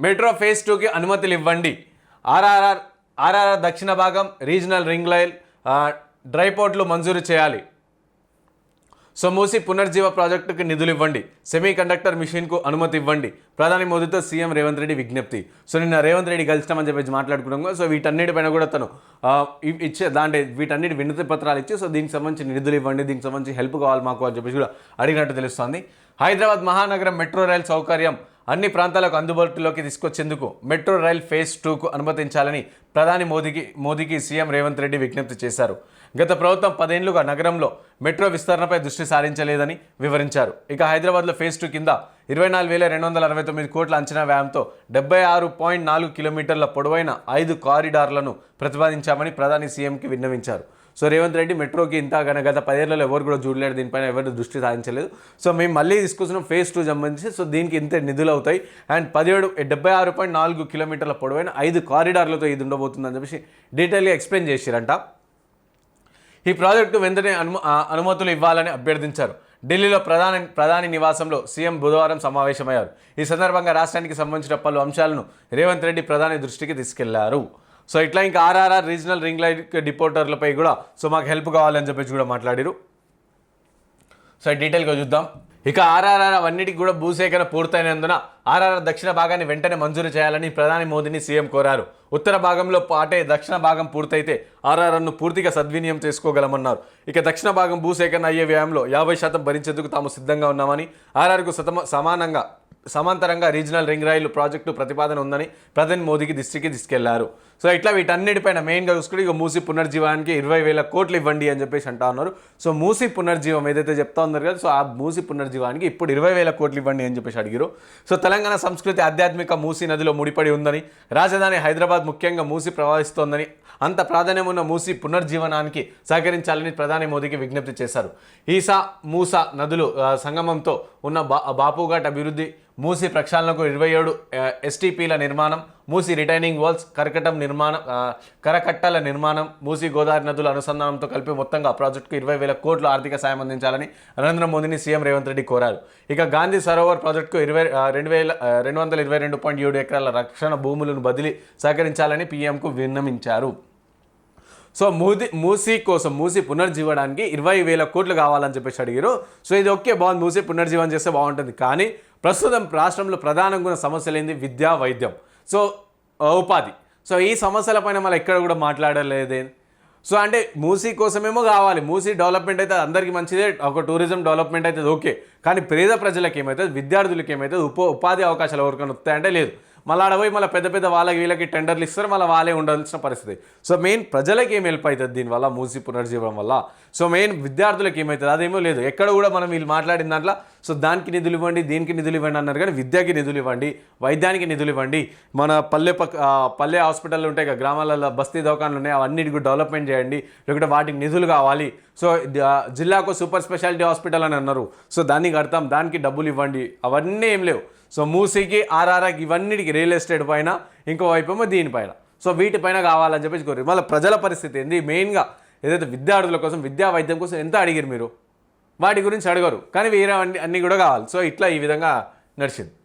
Metro phase 2కి అనుమతులు ఇవ్వండి. ఆర్ఆర్ఆర్ ఆర్ఆర్ఆర్ దక్షిణ భాగం రీజనల్ రింగ్ లైన్ డ్రై పోర్ట్లు మంజూరు చేయాలి. సో మూసి పునర్జీవ ప్రాజెక్టుకి నిధులు ఇవ్వండి. సెమీ కండక్టర్ మిషన్కు అనుమతి ఇవ్వండి. ప్రధాని మోదీతో సీఎం రేవంత్ రెడ్డి విజ్ఞప్తి. సో నిన్న రేవంత్ రెడ్డి కలిసినామని చెప్పేసి మాట్లాడుకున్నాం. సో వీటన్నిటిపైన కూడా తను వీటన్నిటి వినతి పత్రాలు ఇచ్చి సో దీనికి సంబంధించి నిధులు ఇవ్వండి, దీనికి సంబంధించి హెల్ప్ కావాలి మాకు అని చెప్పేసి కూడా అడిగినట్టు తెలుస్తోంది. హైదరాబాద్ మహానగరం మెట్రో రైల్ సౌకర్యం అన్ని ప్రాంతాలకు అందుబాటులోకి తీసుకొచ్చేందుకు మెట్రో రైల్ ఫేజ్ 2కు అనుమతించాలని ప్రధాని మోదీకి సీఎం రేవంత్ రెడ్డి విజ్ఞప్తి చేశారు. గత ప్రభుత్వం 10 ఏళ్లుగా నగరంలో మెట్రో విస్తరణపై దృష్టి సారించలేదని వివరించారు. ఇక హైదరాబాద్లో ఫేజ్ 2 కింద 24,269 కోట్ల అంచనా వ్యయంతో 76.4 కిలోమీటర్ల పొడవైన 5 కారిడార్లను ప్రతిపాదించామని ప్రధాని సీఎంకి విన్నవించారు. సో రేవంత్ రెడ్డి మెట్రోకి ఇంత గత 10 ఏళ్లలో ఎవరు కూడా చూడలేడు, దీనిపైన ఎవరు దృష్టి సాధించలేదు. సో మేము మళ్ళీ తీసుకొస్తున్నాం ఫేజ్ 2 సంబంధించి. సో దీనికి ఇంత నిధులు అవుతాయి అండ్ 76.4 కిలోమీటర్ల పొడవైన 5 కారిడార్లతో ఇది ఉండబోతుందని చెప్పేసి డీటెయిల్గా ఎక్స్ప్లెయిన్ చేశారంట. ఈ ప్రాజెక్టు వెంటనే అనుమతులు ఇవ్వాలని అభ్యర్థించారు. ఢిల్లీలో ప్రధాని నివాసంలో సీఎం బుధవారం సమావేశమయ్యారు. ఈ సందర్భంగా రాష్ట్రానికి సంబంధించిన పలు అంశాలను రేవంత్ రెడ్డి ప్రధాని దృష్టికి తీసుకెళ్లారు. సో ఇట్లా ఇంకా ఆర్ఆర్ఆర్ రీజనల్ రింగ్ లైట్ డిపోటర్లపై కూడా సో మాకు హెల్ప్ కావాలని చెప్పేసి కూడా మాట్లాడారు. సో డీటెయిల్గా చూద్దాం. ఇక ఆర్ఆర్ఆర్ అవన్నిటికి కూడా భూసేకరణ పూర్తయినందున ఆర్ఆర్ఆర్ దక్షిణ భాగాన్ని వెంటనే మంజూరు చేయాలని ప్రధాని మోదీని సీఎం కోరారు. ఉత్తర భాగంలో పాటే దక్షిణ భాగం పూర్తయితే ఆర్ఆర్ఆర్ను పూర్తిగా సద్వినియోగం చేసుకోగలమన్నారు. ఇక దక్షిణ భాగం భూసేకరణ అయ్యే వ్యయంలో 50% భరించేందుకు తాము సిద్ధంగా ఉన్నామని, ఆర్ఆర్కు సమాంతరంగా రీజనల్ రింగ్ రైలు ప్రాజెక్టు ప్రతిపాదన ఉందని ప్రధాని మోదీకి దృష్టికి తీసుకెళ్లారు. సో ఇట్లా వీటన్నిటిపైన మెయిన్గా చూసుకుంటే ఇక మూసి పునర్జీవానికి 20,000 కోట్లు ఇవ్వండి అని చెప్పేసి అంటా ఉన్నారు. సో మూసి పునర్జీవం ఏదైతే చెప్తా ఉన్నారు కదా, సో ఆ మూసి పునర్జీవానికి ఇప్పుడు 20,000 కోట్లు ఇవ్వండి అని చెప్పేసి అడిగారు. సో తెలంగాణ సంస్కృతి ఆధ్యాత్మిక మూసి నదిలో ముడిపడి ఉందని, రాజధాని హైదరాబాద్ ముఖ్యంగా మూసి ప్రవహిస్తోందని, అంత ప్రాధాన్యం ఉన్న మూసి పునర్జీవనానికి సహకరించాలని ప్రధాని మోదీకి విజ్ఞప్తి చేశారు. ఈసా మూసా నదులు సంగమంతో ఉన్న బాపుఘాట్ అభివృద్ధి, మూసి ప్రక్షాళనకు 27 ఎస్టీపీల నిర్మాణం, మూసి రిటైనింగ్ వాల్స్ కరకట్టల నిర్మాణం, మూసి గోదావరి నదుల అనుసంధానంతో కలిపి మొత్తంగా ప్రాజెక్టుకు 20,000 కోట్ల ఆర్థిక సాయం అందించాలని నరేంద్ర మోదీని సీఎం రేవంత్ రెడ్డి కోరారు. ఇక గాంధీ సరోవర్ ప్రాజెక్టుకు 2,222.7 ఎకరాల రక్షణ భూములను బదిలీ సహకరించాలని పీఎంకు విన్నవించారు. సో మూసి పునర్జీవడానికి 20,000 కోట్లు కావాలని చెప్పేసి అడిగారు. సో ఇది ఓకే, బాగుంది, మూసి పునర్జీవనం చేస్తే బాగుంటుంది. కానీ ప్రస్తుతం రాష్ట్రంలో ప్రధానంగా ఉన్న సమస్యలు ఏంది? విద్యా, వైద్యం, సో ఉపాధి. సో ఈ సమస్యలపైన మళ్ళీ ఎక్కడ కూడా మాట్లాడలేదే. సో అంటే మూసీ కోసమేమో కావాలి, మూసీ డెవలప్మెంట్ అయితే అందరికీ మంచిదే, ఒక టూరిజం డెవలప్మెంట్ అయితే ఓకే. కానీ పేద ప్రజలకు ఏమవుతుంది, విద్యార్థులకి ఏమవుతుంది, ఉపాధి అవకాశాలు ఎవరికైనా వస్తాయంటే లేదు. మళ్ళీ ఆడపోయి మళ్ళీ పెద్ద వీళ్ళకి టెండర్లు ఇస్తారు, మళ్ళీ వాళ్ళే ఉండాల్సిన పరిస్థితి. సో మెయిన్ ప్రజలకి ఏం హెల్ప్ అవుతుంది దీనివల్ల, మూసి పునర్జీవనం వల్ల? సో మెయిన్ విద్యార్థులకి ఏమవుతుంది అదేమో లేదు. ఎక్కడ కూడా మనం వీళ్ళు మాట్లాడిన దాంట్లో సో దానికి నిధులు ఇవ్వండి, దీనికి నిధులు ఇవ్వండి అన్నారు. కానీ విద్యకి నిధులు ఇవ్వండి, వైద్యానికి నిధులు ఇవ్వండి. మన పల్లె హాస్పిటల్ ఉంటాయి కదా, గ్రామాలలో బస్తీ దవాఖానాలు ఉన్నాయి, అవన్నిటికి డెవలప్మెంట్ చేయండి, లేకుంటే వాటికి నిధులు కావాలి. సో జిల్లాకు సూపర్ స్పెషాలిటీ హాస్పిటల్ అని అన్నారు, సో దాన్ని కడతాం, దానికి డబ్బులు ఇవ్వండి. అవన్నీ ఏం లేవు. సో మూసీకి, ఆర్ఆర్ఆర్కి, ఇవన్నిటికి రియల్ ఎస్టేట్ పైన, ఇంకోవైపు ఏమో దీనిపైన, సో వీటిపైన కావాలని చెప్పేసి కోరి. మళ్ళీ ప్రజల పరిస్థితి ఏంది? మెయిన్గా ఏదైతే విద్యార్థుల కోసం, విద్యా వైద్యం కోసం ఎంత అడిగారు మీరు? వాటి గురించి అడగరు, కానీ వేరే అన్నీ కూడా కావాలి. సో ఇట్లా ఈ విధంగా నడిచింది.